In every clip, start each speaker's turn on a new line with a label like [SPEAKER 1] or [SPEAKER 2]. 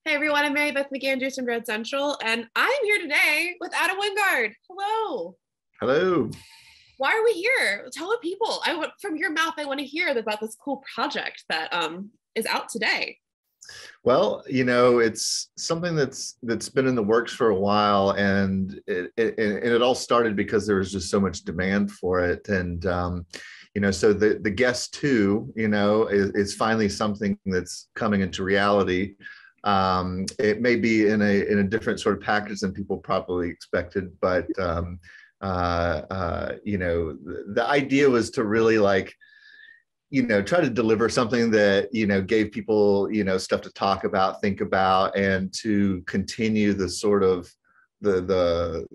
[SPEAKER 1] Hey everyone, I'm Mary Beth McAndrews from Dread Central, and I'm here today with Adam Wingard. Hello.
[SPEAKER 2] Hello.
[SPEAKER 1] Why are we here? Tell the people. I want from your mouth. I want to hear about this cool project that is out today.
[SPEAKER 2] Well, it's something that's been in the works for a while, and it all started because there was just so much demand for it, and so the guest too, is finally something that's coming into reality. It may be in a different sort of package than people probably expected, but the idea was to really try to deliver something that gave people stuff to talk about, think about, and to continue the sort of the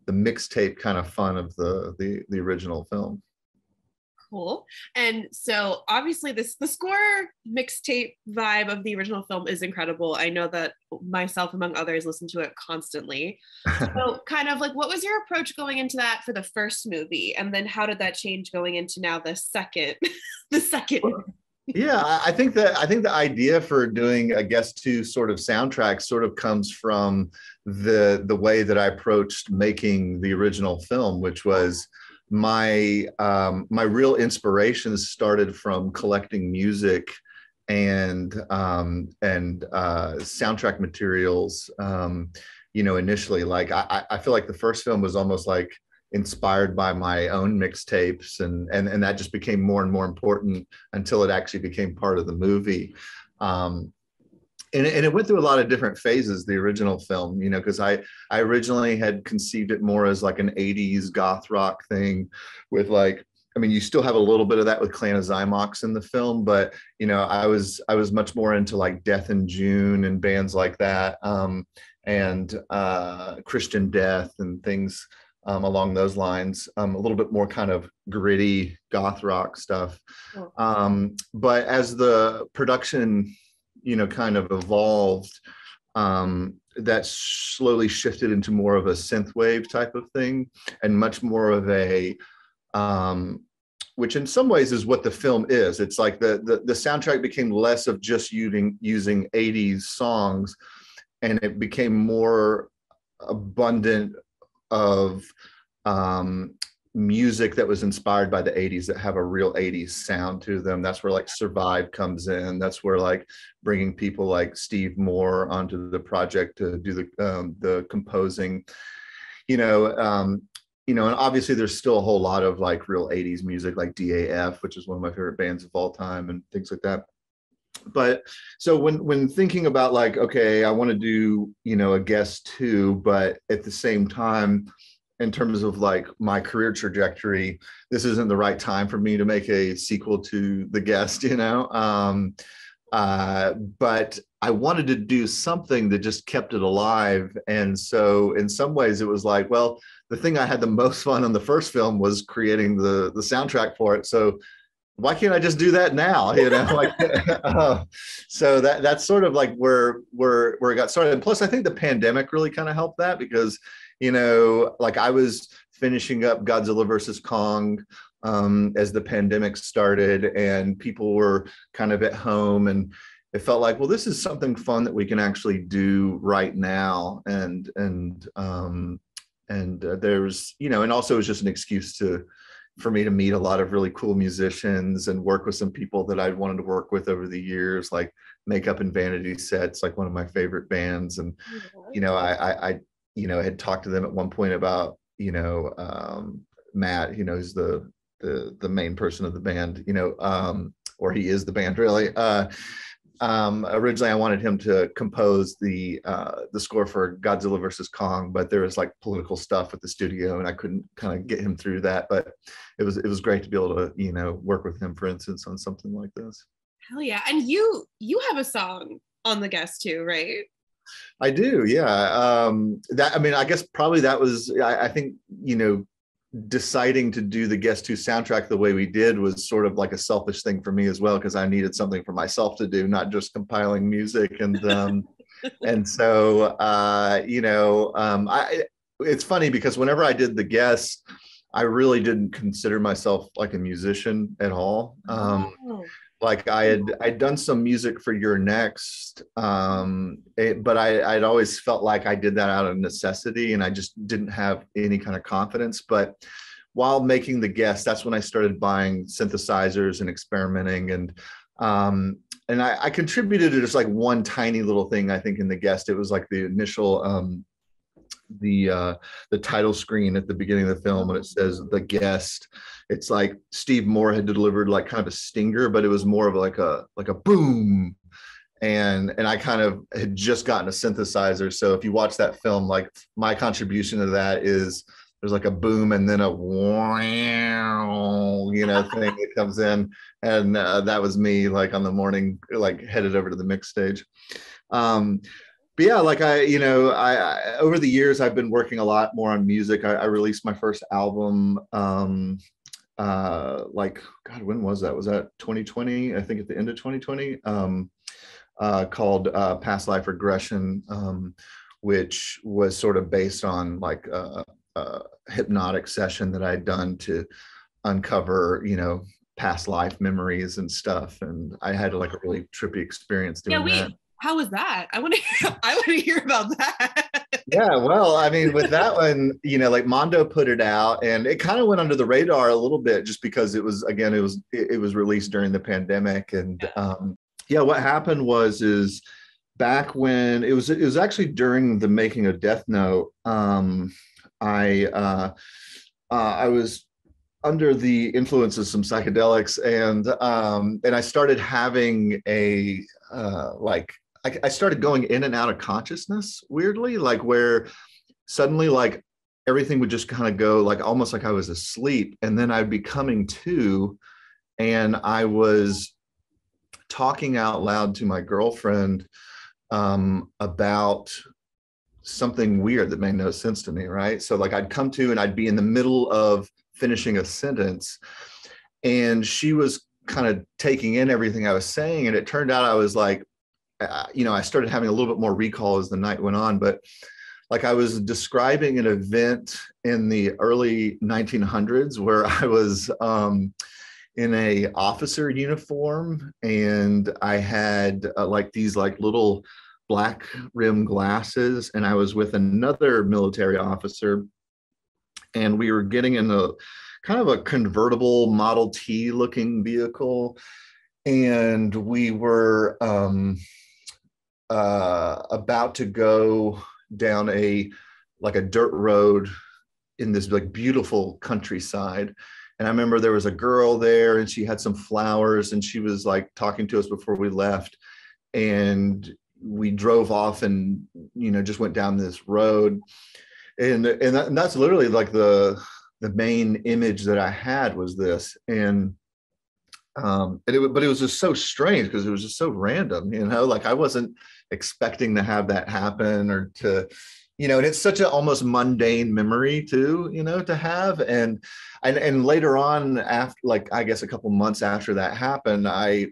[SPEAKER 2] mixtape kind of fun of the original film.
[SPEAKER 1] Cool. And so obviously the score mixtape vibe of the original film is incredible. I know that myself among others listen to it constantly. So kind of like, what was your approach going into that for the first movie, and then how did that change going into now the second the second movie?
[SPEAKER 2] Yeah, I think the idea for doing a guest two sort of soundtrack sort of comes from the way that I approached making the original film, which was my real inspirations started from collecting music and soundtrack materials. Initially, like I feel like the first film was almost like inspired by my own mixtapes, and that just became more and more important until it actually became part of the movie. And it went through a lot of different phases, the original film, because I originally had conceived it more as like an 80s goth rock thing with you still have a little bit of that with Clan of Zymox in the film, but, I was much more into like Death in June and bands like that, and Christian Death and things along those lines, a little bit more kind of gritty goth rock stuff. But as the production kind of evolved, that slowly shifted into more of a synthwave type of thing, and much more of a, which in some ways is what the film is. It's like the soundtrack became less of just using 80s songs, and it became more abundant of music that was inspired by the 80s, that have a real 80s sound to them. That's where like Survive comes in. That's where like bringing people like Steve Moore onto the project to do the composing, and obviously there's still a whole lot of like real 80s music, like DAF, which is one of my favorite bands of all time, and things like that. But so when thinking about like, okay, I want to do a guest too, but at the same time, in terms of like my career trajectory, this isn't the right time for me to make a sequel to The Guest, but I wanted to do something that just kept it alive. And so in some ways it was like, well, the thing I had the most fun on the first film was creating the soundtrack for it. So why can't I just do that now? So that's sort of like where it got started. And plus I think the pandemic really kind of helped that, because like I was finishing up Godzilla versus Kong as the pandemic started, and people were kind of at home, and it felt like, well, this is something fun that we can actually do right now. And there's, and also it was just an excuse for me to meet a lot of really cool musicians and work with some people that I'd wanted to work with over the years, like Makeup and Vanity Sets, like one of my favorite bands. And, I had talked to them at one point about, Matt, who's the main person of the band, or he is the band really. Originally I wanted him to compose the score for Godzilla versus Kong, but there was like political stuff at the studio and I couldn't kind of get him through that. But it was great to be able to, work with him, for instance, on something like this.
[SPEAKER 1] Hell yeah. And you have a song on The Guest too, right?
[SPEAKER 2] I do, yeah. I guess probably that was, I think, deciding to do the Guest 2 soundtrack the way we did was sort of like a selfish thing for me as well, because I needed something for myself to do, not just compiling music. And and so it's funny because whenever I did the Guest, I really didn't consider myself like a musician at all. like I'd done some music for Your Next, but I'd always felt like I did that out of necessity, and I just didn't have any kind of confidence. But while making The Guest, that's when I started buying synthesizers and experimenting, and I contributed to just like one tiny little thing. I think in The Guest, it was like the initial the title screen at the beginning of the film when it says The Guest. It's like Steve Moore had delivered like kind of a stinger, but it was more of like a boom. And I kind of had just gotten a synthesizer. So if you watch that film, like my contribution to that is there's like a boom and then a wow, thing that comes in. And that was me like on the morning, like headed over to the mix stage. But yeah, like I over the years I've been working a lot more on music. I released my first album, like God, when was that? Was that 2020? I think at the end of 2020, called Past Life Regression, which was sort of based on like a hypnotic session that I'd done to uncover, past life memories and stuff. And I had like a really trippy experience doing that.
[SPEAKER 1] How was that? I want to hear about that.
[SPEAKER 2] Yeah, well, I mean, with that one, like Mondo put it out, and it kind of went under the radar a little bit, just because it was released during the pandemic, and what happened is back when it was actually during the making of Death Note, I was under the influence of some psychedelics, and I started having I started going in and out of consciousness weirdly, like where suddenly like everything would just kind of go like almost like I was asleep, and then I'd be coming to, and I was talking out loud to my girlfriend about something weird that made no sense to me, right? So like I'd come to and I'd be in the middle of finishing a sentence, and she was kind of taking in everything I was saying, and it turned out I was like, I started having a little bit more recall as the night went on, but like I was describing an event in the early 1900s where I was in a officer uniform, and I had like these like little black rim glasses, and I was with another military officer, and we were getting in a kind of a convertible Model T looking vehicle, and we were about to go down a dirt road in this like beautiful countryside. And I remember there was a girl there, and she had some flowers, and she was like talking to us before we left, and we drove off and just went down this road, and that's literally like the main image that I had was this. And but it was just so strange because it was just so random, like I wasn't expecting to have that happen, or to, and it's such an almost mundane memory too, to have. And later on, after like, I guess a couple months after that happened, I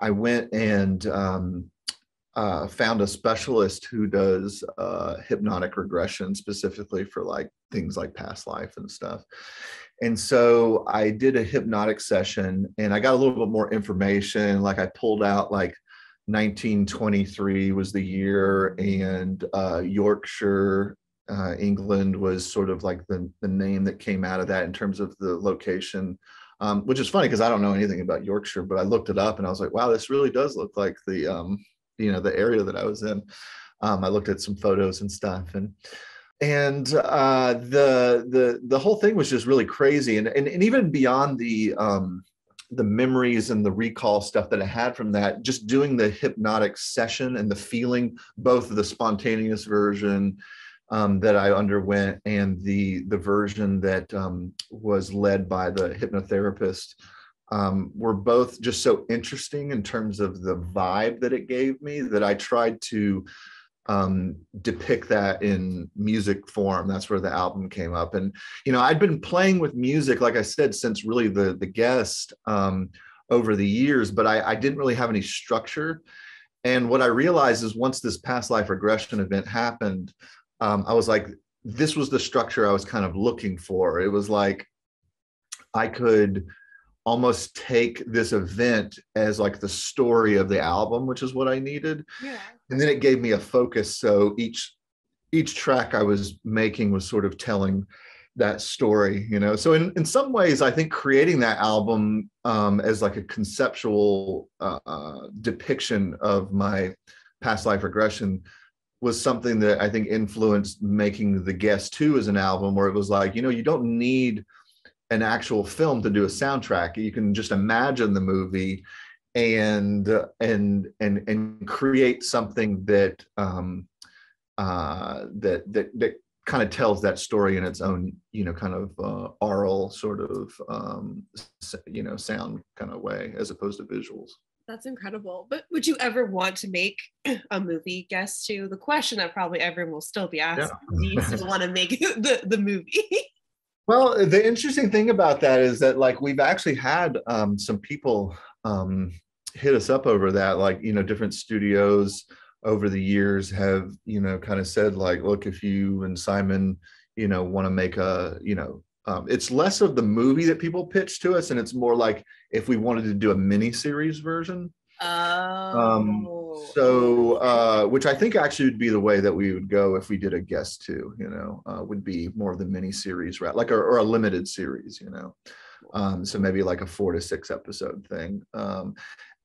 [SPEAKER 2] went and found a specialist who does hypnotic regression specifically for like things like past life and stuff. And so I did a hypnotic session, and I got a little bit more information. Like I pulled out like 1923 was the year, and Yorkshire, England was sort of like the name that came out of that in terms of the location, which is funny because I don't know anything about Yorkshire, but I looked it up and I was like, wow, this really does look like the the area that I was in. I looked at some photos and stuff, and the whole thing was just really crazy, and even beyond the memories and the recall stuff that I had from that, just doing the hypnotic session and the feeling, both of the spontaneous version that I underwent and the version that was led by the hypnotherapist, were both just so interesting in terms of the vibe that it gave me, that I tried to depict that in music form. That's where the album came up. And I'd been playing with music, like I said, since really the Guest, over the years, but I didn't really have any structure. And what I realized is once this past life regression event happened, I was like, this was the structure I was kind of looking for. It was like I could almost take this event as like the story of the album, which is what I needed.
[SPEAKER 1] Yeah.
[SPEAKER 2] And then it gave me a focus. So each track I was making was sort of telling that story, you know. So in some ways, I think creating that album as like a conceptual depiction of my past life regression was something that I think influenced making The Guest 2 as an album, where it was like, you know, you don't need an actual film to do a soundtrack. You can just imagine the movie and create something that that kind of tells that story in its own, you know, kind of aural sort of you know, sound kind of way, as opposed to visuals.
[SPEAKER 1] That's incredible. But would you ever want to make a movie, Guest 2? The question that probably everyone will still be asking, do you still want to make the movie?
[SPEAKER 2] Well, the interesting thing about that is that, like, we've actually had some people hit us up over that, like, you know, different studios over the years have, you know, kind of said like, look, if you and Simon, you know, want to make a, you know, it's less of the movie that people pitch to us, and it's more like if we wanted to do a mini series version. Which I think actually would be the way that we would go if we did a Guest 2, you know, would be more of the mini series route, like, or a limited series, you know. So maybe like a 4 to 6 episode thing.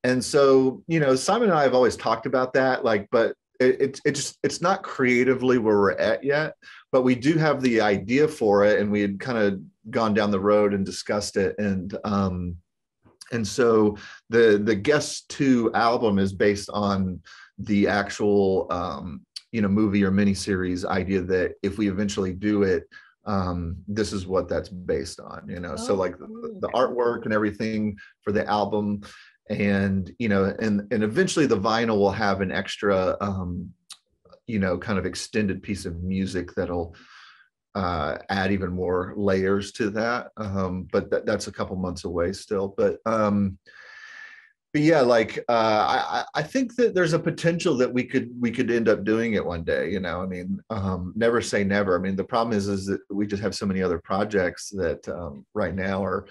[SPEAKER 2] And so, you know, Simon and I have always talked about that, like, but it's not creatively where we're at yet, but we do have the idea for it, and we had kind of gone down the road and discussed it. And so the Guest 2 album is based on the actual, you know, movie or miniseries idea that if we eventually do it, this is what that's based on, you know. So like the artwork and everything for the album, and, you know, and eventually the vinyl will have an extra, you know, kind of extended piece of music that'll add even more layers to that. But that's a couple months away still. But yeah, like I think that there's a potential that we could end up doing it one day. You know, I mean, never say never. I mean, the problem is that we just have so many other projects that right now are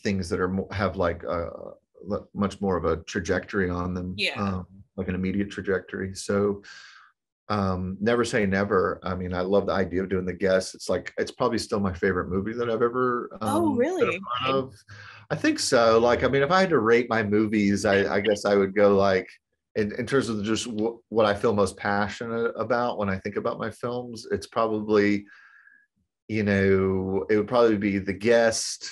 [SPEAKER 2] things that have like much more of a trajectory on them, like an immediate trajectory. So never say never. I mean, I love the idea of doing The Guest. It's like, it's probably still my favorite movie that I've ever
[SPEAKER 1] really?
[SPEAKER 2] been a part of. I think so. Like, I mean, if I had to rate my movies, I guess I would go like, in terms of just what I feel most passionate about when I think about my films, it's probably, you know, it would probably be The Guest,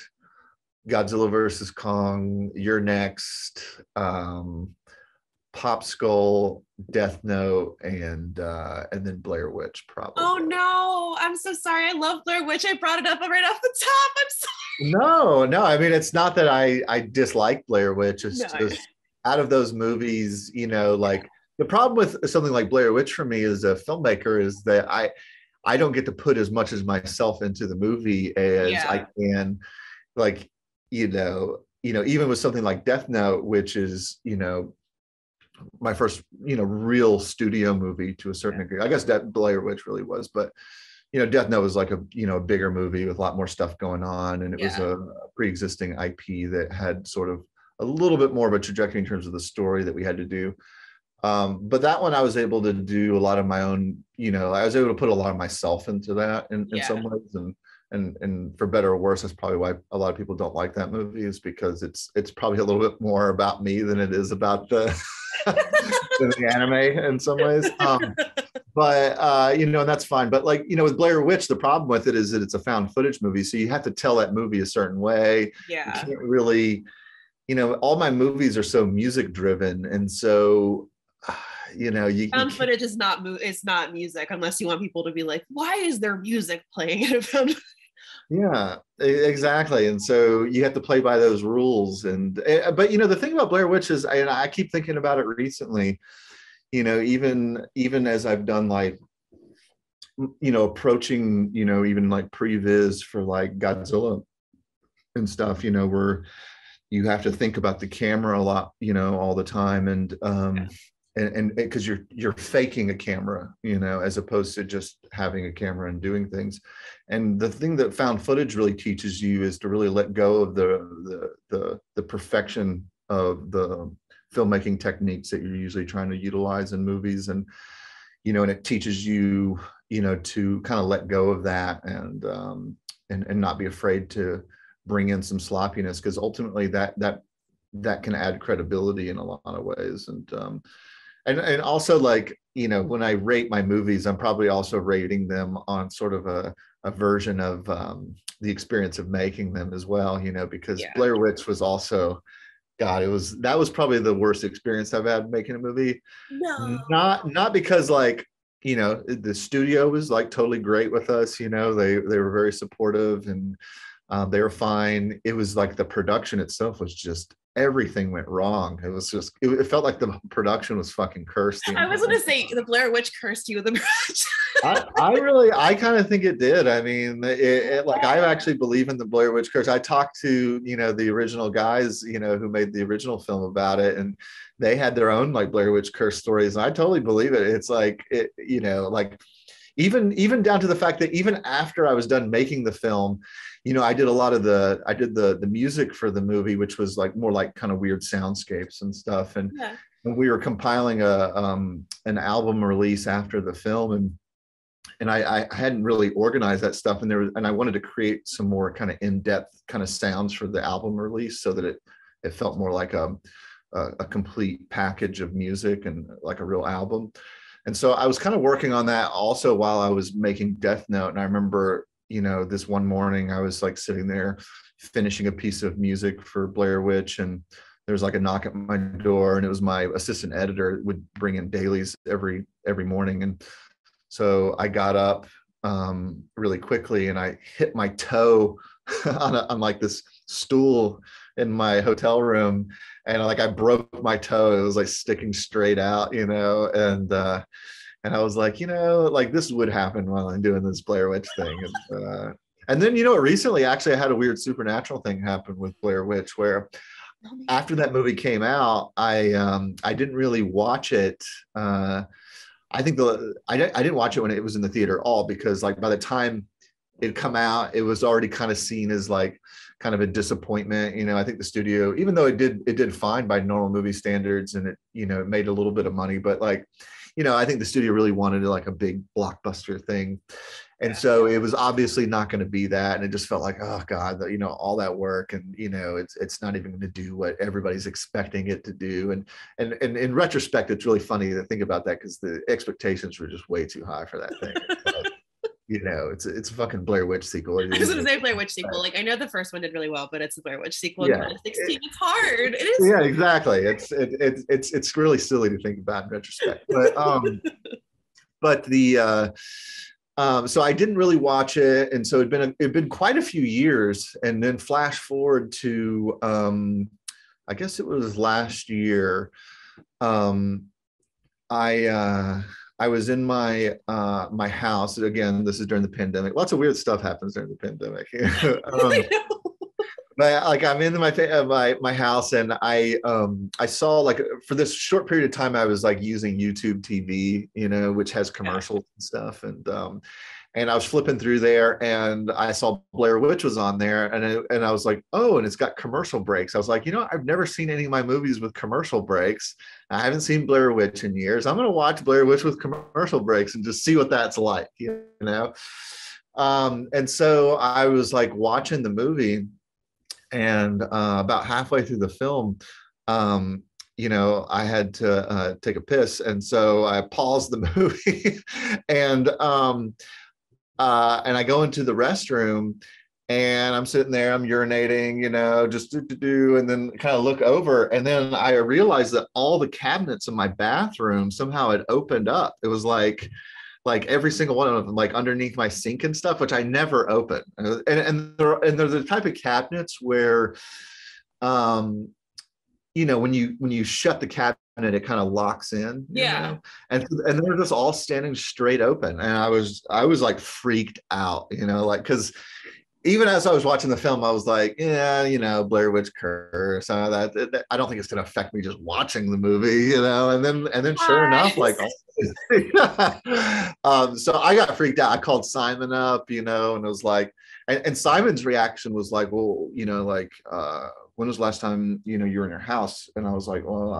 [SPEAKER 2] Godzilla versus Kong, You're Next, Pop Skull, Death Note, and then Blair Witch, probably.
[SPEAKER 1] Oh no, I'm so sorry. I love Blair Witch. I brought it up right off the top. I'm
[SPEAKER 2] sorry. No, I mean, it's not that I dislike Blair Witch. It's just out of those movies, you know, like the problem with something like Blair Witch for me as a filmmaker is that I don't get to put as much as myself into the movie as I can, like, you know, even with something like Death Note, which is, you know, my first, you know, real studio movie to a certain degree. I guess that Blair Witch really was, but, you know, Death Note was like a, you know, a bigger movie with a lot more stuff going on, and it was a pre-existing IP that had sort of a little bit more of a trajectory in terms of the story that we had to do. But that one I was able to do a lot of my own, you know, I was able to put a lot of myself into that in some ways, and for better or worse, that's probably why a lot of people don't like that movie, is because it's probably a little bit more about me than it is about the the anime in some ways. But you know, and that's fine. But like, you know, with Blair Witch, the problem with it is that it's a found footage movie, so you have to tell that movie a certain way. You can't really, you know, all my movies are so music driven, and so you know,
[SPEAKER 1] found footage is not it's not music unless you want people to be like, why is there music playing in a found?
[SPEAKER 2] Yeah, exactly. And so you have to play by those rules. And but you know, the thing about Blair Witch is, and I keep thinking about it recently, you know, even as I've done, like, you know, approaching, you know, even like previs for like Godzilla and stuff, you know, where you have to think about the camera a lot, you know, all the time. And and because you're faking a camera, you know, as opposed to just having a camera and doing things. And the thing that found footage really teaches you is to really let go of the perfection of the filmmaking techniques that you're usually trying to utilize in movies. And you know, and it teaches you, you know, to kind of let go of that and not be afraid to bring in some sloppiness, because ultimately that can add credibility in a lot of ways. And also, like, you know, when I rate my movies, I'm probably also rating them on sort of a version of the experience of making them as well, you know, because Blair Witch was also, God, that was probably the worst experience I've had making a movie.
[SPEAKER 1] No.
[SPEAKER 2] Not because, like, you know, the studio was like totally great with us, you know, they were very supportive, and they were fine. It was like the production itself was just, everything went wrong. It was just, it felt like the production was fucking cursed.
[SPEAKER 1] I was going to say the Blair Witch cursed you with the production.
[SPEAKER 2] I kind of think it did. I mean, like, I actually believe in the Blair Witch curse. I talked to, you know, the original guys, you know, who made the original film about it, and they had their own like Blair Witch curse stories. And I totally believe it. It's like, you know, like even down to the fact that even after I was done making the film, you know, I did the music for the movie, which was like more like kind of weird soundscapes and stuff. And we were compiling an album release after the film, and I hadn't really organized that stuff, and I wanted to create some more kind of in-depth kind of sounds for the album release, so that it felt more like a complete package of music and like a real album. And so I was kind of working on that also while I was making Death Note. And I remember, you know, this one morning I was like sitting there finishing a piece of music for Blair Witch, and there was like a knock at my door, and it was my assistant editor would bring in dailies every morning. And so I got up really quickly, and I hit my toe on like this stool in my hotel room, and like I broke my toe. It was like sticking straight out, you know, and I was like, you know, like this would happen while I'm doing this Blair Witch thing. And then, you know, recently actually I had a weird supernatural thing happen with Blair Witch, where after that movie came out, I didn't really watch it. I think I didn't watch it when it was in the theater at all, because like by the time it come out, it was already kind of seen as like kind of a disappointment. You know, I think the studio, even though it did fine by normal movie standards, and it, you know, it made a little bit of money, but like, you know, I think the studio really wanted like a big blockbuster thing. And so it was obviously not going to be that. And it just felt like, oh God, you know, all that work, and, you know, it's not even going to do what everybody's expecting it to do. And in retrospect, it's really funny to think about that, because the expectations were just way too high for that thing. You know, it's a fucking Blair Witch sequel.
[SPEAKER 1] I was going to say Blair Witch sequel. Like, I know the first one did really well, but it's a Blair Witch sequel in 2016. It's hard. It is.
[SPEAKER 2] Yeah, exactly. It's really silly to think about in retrospect. But the so I didn't really watch it, and so it'd been quite a few years, and then flash forward to I guess it was last year. I was in my my house again. This is during the pandemic. Lots of weird stuff happens during the pandemic. But like, I'm in my house, and I saw, like, for this short period of time, I was like using YouTube TV, you know, which has commercials and stuff, and I was flipping through there, and I saw Blair Witch was on there, and I was like, oh, and it's got commercial breaks. I was like, you know, I've never seen any of my movies with commercial breaks. I haven't seen Blair Witch in years. I'm gonna watch Blair Witch with commercial breaks and just see what that's like, you know. And so I was like watching the movie. And about halfway through the film, you know, I had to take a piss, and so I paused the movie, and I go into the restroom, and I'm sitting there, I'm urinating, you know, just do, and then kind of look over, and then I realized that all the cabinets in my bathroom somehow had opened up. It was like every single one of them, like underneath my sink and stuff, which I never open. And they're the type of cabinets where, you know, when you shut the cabinet, it kind of locks in. You know? And they're just all standing straight open. And I was like freaked out, you know, like, because even as I was watching the film, I was like, yeah, Blair Witch Curse, I don't think it's going to affect me just watching the movie, and then sure enough, like, so I got freaked out. I called Simon up, and it was like, and Simon's reaction was like, well, like, when was the last time, you were in your house? And I was like, well,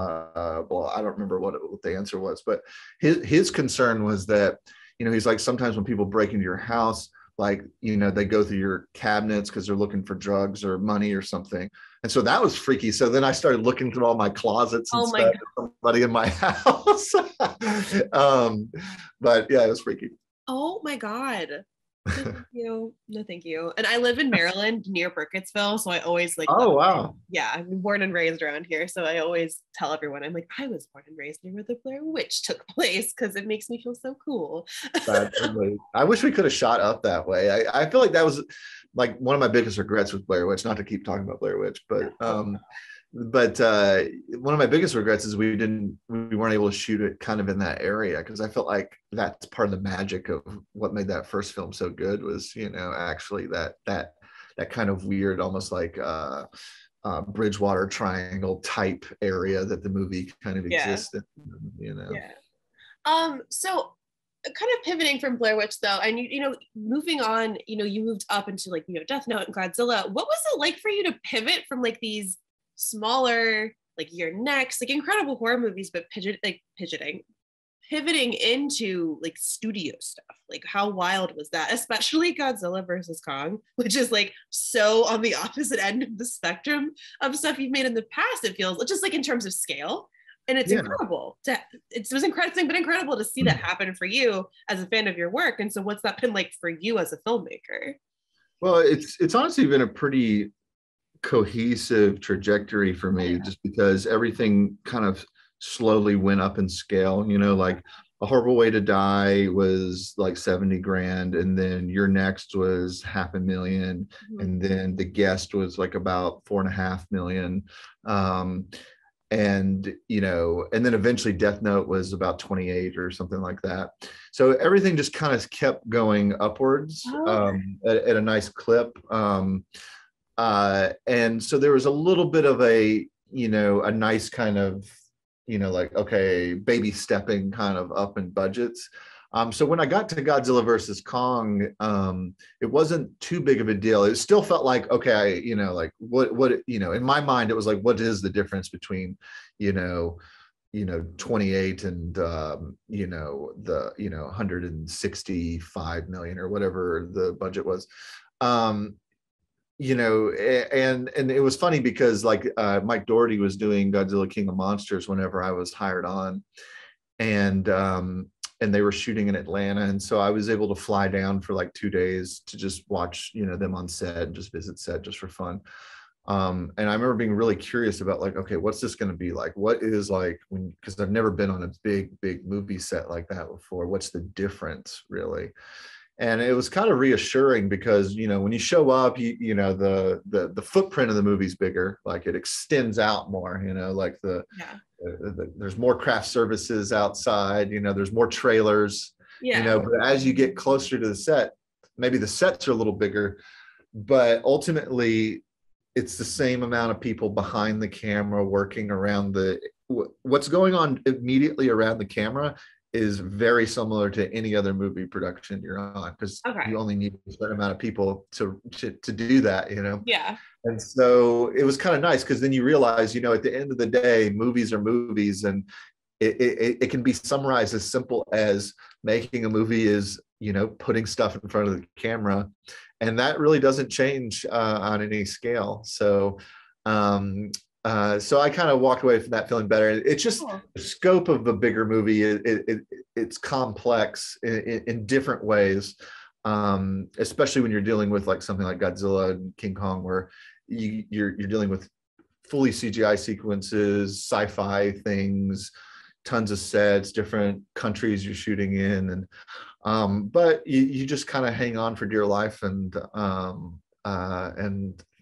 [SPEAKER 2] I don't remember what the answer was, but his concern was that, he's like, sometimes when people break into your house, like, they go through your cabinets because they're looking for drugs or money or something. And so that was freaky. So then I started looking through all my closets and stuff, somebody in my house. But yeah, it was freaky.
[SPEAKER 1] Oh my God. Thank you. No, thank you. And I live in Maryland near Burkittsville. So I always like,
[SPEAKER 2] oh, wow.
[SPEAKER 1] Yeah, I'm born and raised around here. So I always tell everyone, I'm like, I was born and raised near where the Blair Witch took place because it makes me feel so cool.
[SPEAKER 2] I wish we could have shot up that way. I feel like that was like one of my biggest regrets with Blair Witch, not to keep talking about Blair Witch, but one of my biggest regrets is we weren't able to shoot it kind of in that area, because I felt like that's part of the magic of what made that first film so good was, actually that kind of weird, almost like Bridgewater Triangle type area that the movie kind of exists in,
[SPEAKER 1] Yeah. So kind of pivoting from Blair Witch though, and moving on, you moved up into like, Death Note and Godzilla. What was it like for you to pivot from like these smaller, like Your Next, like incredible horror movies, but pivoting into like studio stuff? Like, how wild was that? Especially Godzilla versus Kong, which is like so on the opposite end of the spectrum of stuff you've made in the past. It feels just like in terms of scale, and it's incredible. It was incredible to see that happen for you as a fan of your work. And so, what's that been like for you as a filmmaker?
[SPEAKER 2] Well, it's honestly been a pretty cohesive trajectory for me, just because everything kind of slowly went up in scale. Like A Horrible Way to Die was like 70 grand, and then Your Next was $500,000, and then The Guest was like about $4.5 million, and then eventually Death Note was about 28 or something like that. So everything just kind of kept going upwards at a nice clip. And so there was a little bit of a nice kind of, like, okay, baby stepping kind of up in budgets. So when I got to Godzilla versus Kong, it wasn't too big of a deal. It still felt like, okay, like what, in my mind, it was like, what is the difference between, 28 and, the, 165 million or whatever the budget was. And it was funny because like Mike Doherty was doing Godzilla King of Monsters whenever I was hired on, and they were shooting in Atlanta, and so I was able to fly down for like 2 days to just watch them on set and just visit set just for fun. And I remember being really curious about like, okay, what's this going to be like? What is like because I've never been on a big movie set like that before. What's the difference really? And it was kind of reassuring because, when you show up, the footprint of the movie's bigger, like it extends out more, like there's more craft services outside, there's more trailers, but as you get closer to the set, maybe the sets are a little bigger, but ultimately it's the same amount of people behind the camera working around what's going on immediately around the camera is very similar to any other movie production you're on, because you only need a certain amount of people to do that, And so it was kind of nice because then you realize, at the end of the day, movies are movies, and it can be summarized as simple as making a movie is, putting stuff in front of the camera, and that really doesn't change on any scale. So so I kind of walked away from that feeling better. It's just the scope of a bigger movie. It's complex in different ways, especially when you're dealing with like something like Godzilla and King Kong, where you're dealing with fully CGI sequences, sci-fi things, tons of sets, different countries you're shooting in, and but you just kind of hang on for dear life, and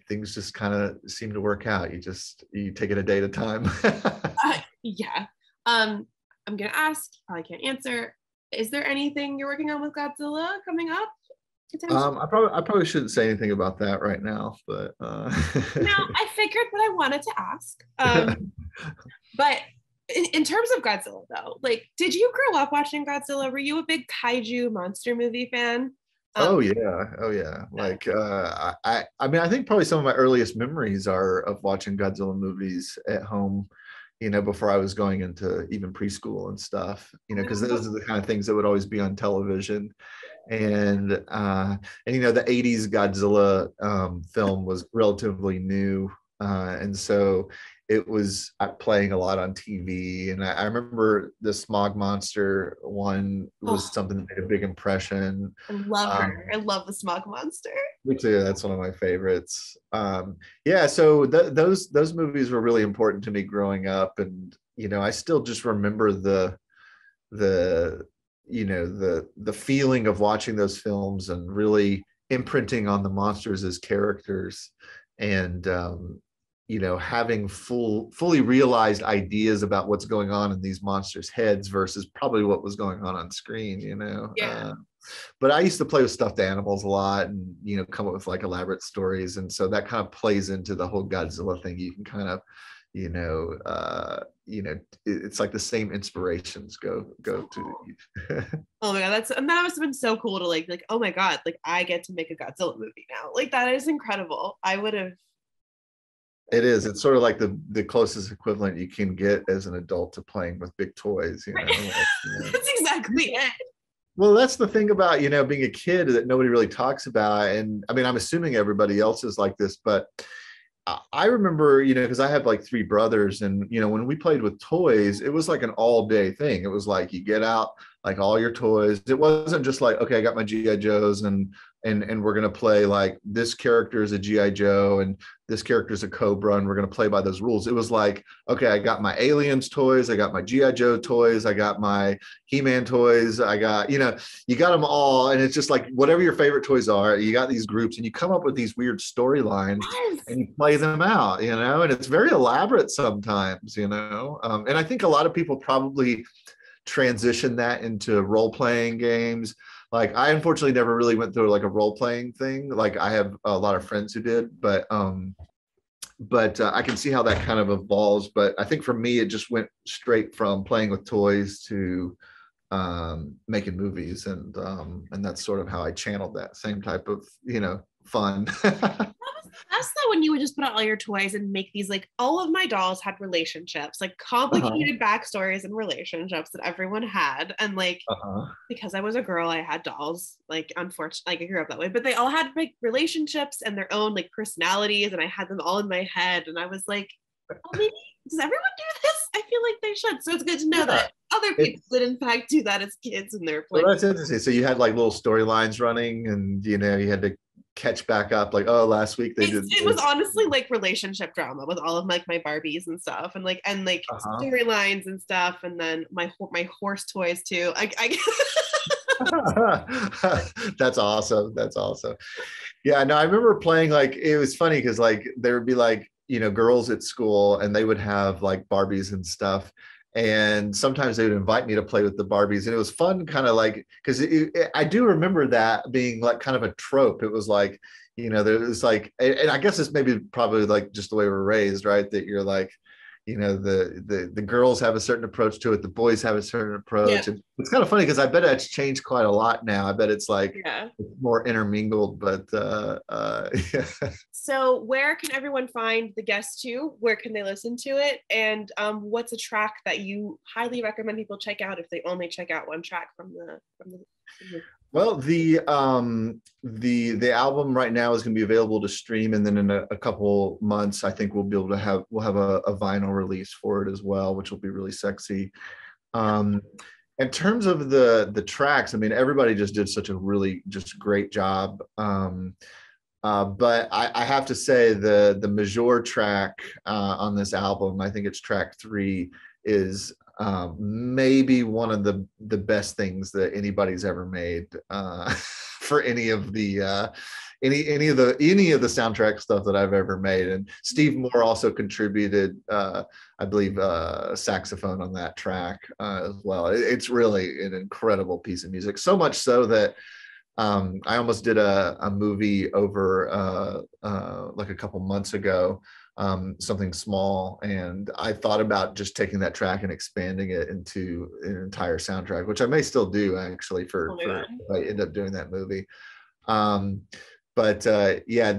[SPEAKER 2] things just kind of seem to work out. You take it a day at a time.
[SPEAKER 1] I'm gonna ask, probably can't answer, is there anything you're working on with Godzilla coming up? It sounds.
[SPEAKER 2] I probably shouldn't say anything about that right now, but
[SPEAKER 1] No, I figured, but I wanted to ask. But in terms of Godzilla, though, like, did you grow up watching Godzilla? Were you a big kaiju monster movie fan?
[SPEAKER 2] oh yeah, oh yeah. Like I mean, I think probably some of my earliest memories are of watching Godzilla movies at home, before I was going into even preschool and stuff, because those are the kind of things that would always be on television. And the 80s Godzilla film was relatively new, and so it was playing a lot on TV. And I remember the Smog Monster one was something that made a big impression.
[SPEAKER 1] I love her. I love the Smog Monster.
[SPEAKER 2] Me too. That's one of my favorites. Yeah, so those movies were really important to me growing up, and I still just remember the the feeling of watching those films and really imprinting on the monsters as characters, and having fully realized ideas about what's going on in these monsters' heads versus probably what was going on screen.
[SPEAKER 1] Yeah.
[SPEAKER 2] But I used to play with stuffed animals a lot, and come up with like elaborate stories, and so that kind of plays into the whole Godzilla thing. You can kind of it's like the same inspirations go to.
[SPEAKER 1] Oh my god, that must have been so cool to like oh my god, like I get to make a Godzilla movie now. Like that is incredible. I would have.
[SPEAKER 2] It is. It's sort of like the closest equivalent you can get as an adult to playing with big toys.
[SPEAKER 1] That's exactly it.
[SPEAKER 2] Well, that's the thing about being a kid that nobody really talks about, and I mean, I'm assuming everybody else is like this, but I remember, because I have like three brothers, and when we played with toys, it was like an all day thing. It was like you get out like all your toys. It wasn't just like, okay, I got my GI Joes, and we're gonna play like this character is a GI Joe and this character is a Cobra, and we're gonna play by those rules. It was like, okay, I got my Aliens toys, I got my GI Joe toys, I got my He-Man toys, I got you got them all, and it's just like whatever your favorite toys are, you got these groups, and you come up with these weird storylines, and you play them out, and it's very elaborate sometimes, and I think a lot of people probably transition that into role-playing games. Like I unfortunately never really went through like a role-playing thing. Like I have a lot of friends who did, but I can see how that kind of evolves. But I think for me, it just went straight from playing with toys to making movies, and that's sort of how I channeled that same type of fun.
[SPEAKER 1] That's that when you would just put out all your toys and make these, like all of my dolls had relationships, like complicated backstories and relationships that everyone had, and like because I was a girl, I had dolls, like unfortunately, like I grew up that way, but they all had like relationships and their own like personalities, and I had them all in my head, and I was like, oh, maybe does everyone do this? I feel like they should. So it's good to know that other people did in fact do that as kids in their
[SPEAKER 2] play. Well, that's interesting. So you had like little storylines running, and you had to catch back up, like, oh, last week they did.
[SPEAKER 1] It was honestly like relationship drama with all of like my Barbies and stuff, and storylines and stuff, and then my horse toys too.
[SPEAKER 2] That's awesome. Yeah, no, I remember playing, like, it was funny because like there would be like girls at school, and they would have like Barbies and stuff, and sometimes they would invite me to play with the Barbies, and it was fun, kind of like, because I do remember that being like kind of a trope. It was like there was like, and I guess it's maybe probably like just the way we're raised, right, that you're like the girls have a certain approach to it, the boys have a certain approach, and it's kind of funny because I bet it's changed quite a lot now. I bet it's like it's more intermingled, but yeah.
[SPEAKER 1] So where can everyone find the Guest 2? Where can they listen to it? And what's a track that you highly recommend people check out if they only check out one track from the
[SPEAKER 2] Well, the album right now is going to be available to stream, and then in a couple months, I think we'll have a vinyl release for it as well, which will be really sexy. In terms of the tracks, I mean, everybody just did such a really just great job. But I have to say the major track on this album, I think it's track 3, is maybe one of the best things that anybody's ever made for any of the soundtrack stuff that I've ever made. And Steve Moore also contributed, I believe, saxophone on that track as well. It's really an incredible piece of music. So much so that I almost did a movie over like a couple months ago, something small, and I thought about just taking that track and expanding it into an entire soundtrack, which I may still do actually
[SPEAKER 1] Oh my
[SPEAKER 2] for
[SPEAKER 1] God.
[SPEAKER 2] if I end up doing that movie. Um, but yeah, I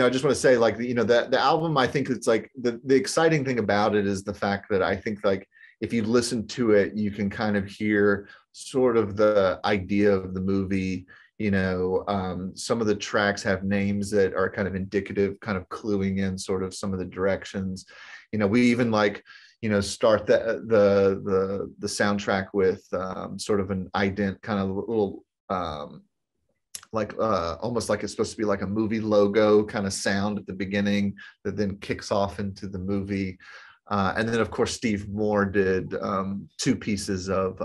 [SPEAKER 2] just want to say, like, the album, I think it's like the exciting thing about it is the fact that I think, like, if you listen to it, you can kind of hear sort of the idea of the movie. Some of the tracks have names that are kind of indicative, kind of cluing in sort of some of the directions. We even, like, start the soundtrack with sort of an ident kind of little like almost like it's supposed to be like a movie logo kind of sound at the beginning that then kicks off into the movie. And then, of course, Steve Moore did two pieces of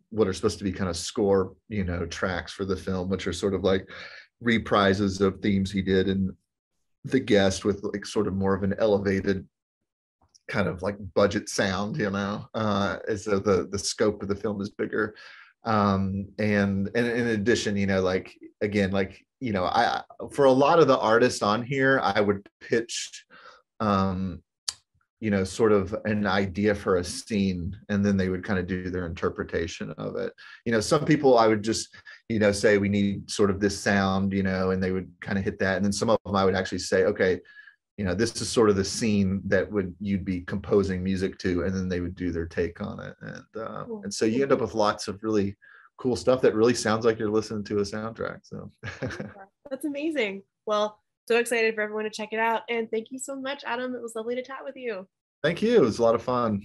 [SPEAKER 2] what are supposed to be kind of score, tracks for the film, which are sort of like reprises of themes he did in The Guest, with like sort of more of an elevated kind of like budget sound, as though the scope of the film is bigger. And in addition, like, again, like, I, for a lot of the artists on here, I would pitch sort of an idea for a scene, and then they would kind of do their interpretation of it. Some people I would just, say we need sort of this sound, and they would kind of hit that. And then some of them I would actually say, okay, this is sort of the scene that you'd be composing music to, and then they would do their take on it. And so you end up with lots of really cool stuff that really sounds like you're listening to a soundtrack. So
[SPEAKER 1] That's amazing. Well, so excited for everyone to check it out. And thank you so much, Adam. It was lovely to chat with you.
[SPEAKER 2] thank you. It was a lot of fun.